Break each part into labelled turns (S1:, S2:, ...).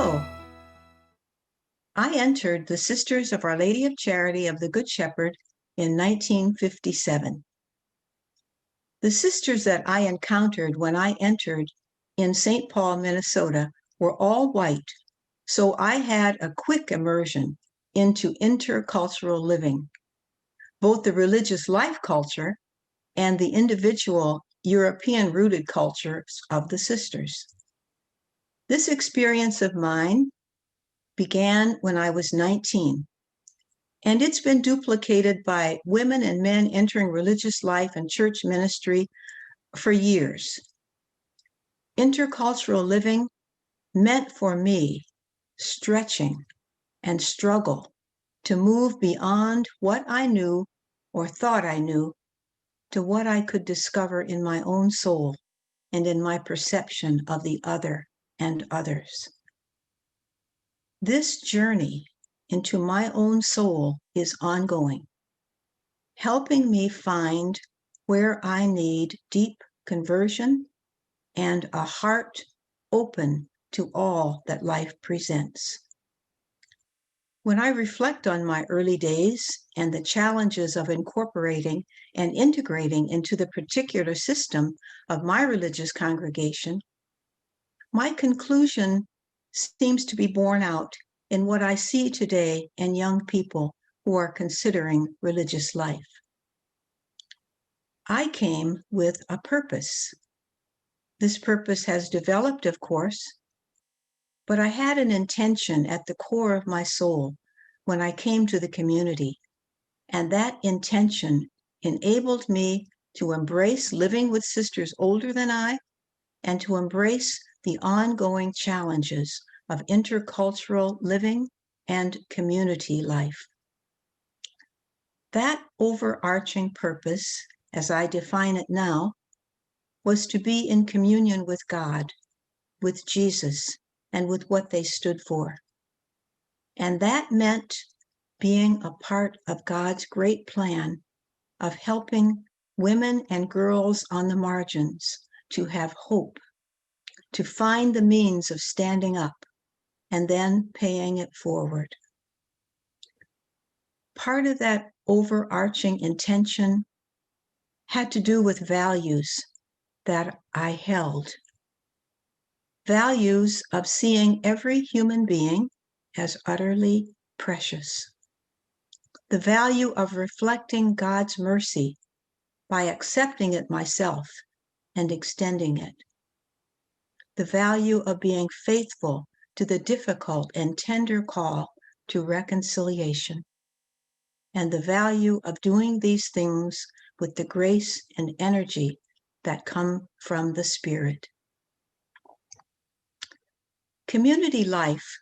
S1: Hello. I entered the Sisters of Our Lady of Charity of the Good Shepherd in 1957. The sisters that I encountered when I entered in St. Paul, Minnesota, were all white, so I had a quick immersion into intercultural living, both the religious life culture and the individual European-rooted cultures of the sisters. This experience of mine began when I was 19, and it's been duplicated by women and men entering religious life and church ministry for years. Intercultural living meant for me stretching and struggle to move beyond what I knew or thought I knew to what I could discover in my own soul and in my perception of the other and others. This journey into my own soul is ongoing, helping me find where I need deep conversion and a heart open to all that life presents. When I reflect on my early days and the challenges of incorporating and integrating into the particular system of my religious congregation, my conclusion seems to be borne out in what I see today in young people who are considering religious life. I came with a purpose. This purpose has developed, of course, but I had an intention at the core of my soul when I came to the community, and that intention enabled me to embrace living with sisters older than I and to embrace the ongoing challenges of intercultural living and community life. That overarching purpose, as I define it now, was to be in communion with God, with Jesus, and with what they stood for. And that meant being a part of God's great plan of helping women and girls on the margins to have hope, to find the means of standing up and then paying it forward. Part of that overarching intention had to do with values that I held. Values of seeing every human being as utterly precious. The value of reflecting God's mercy by accepting it myself and extending it. The value of being faithful to the difficult and tender call to reconciliation. And the value of doing these things with the grace and energy that come from the Spirit. Community life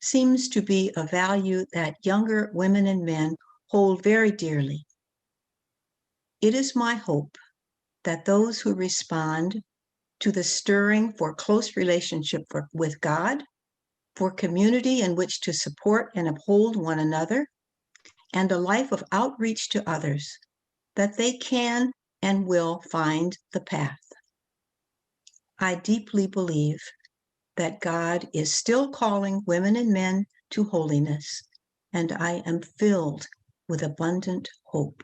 S1: seems to be a value that younger women and men hold very dearly. It is my hope that those who respond to the stirring for close relationship with God, for community in which to support and uphold one another, and a life of outreach to others, that they can and will find the path. I deeply believe that God is still calling women and men to holiness, and I am filled with abundant hope.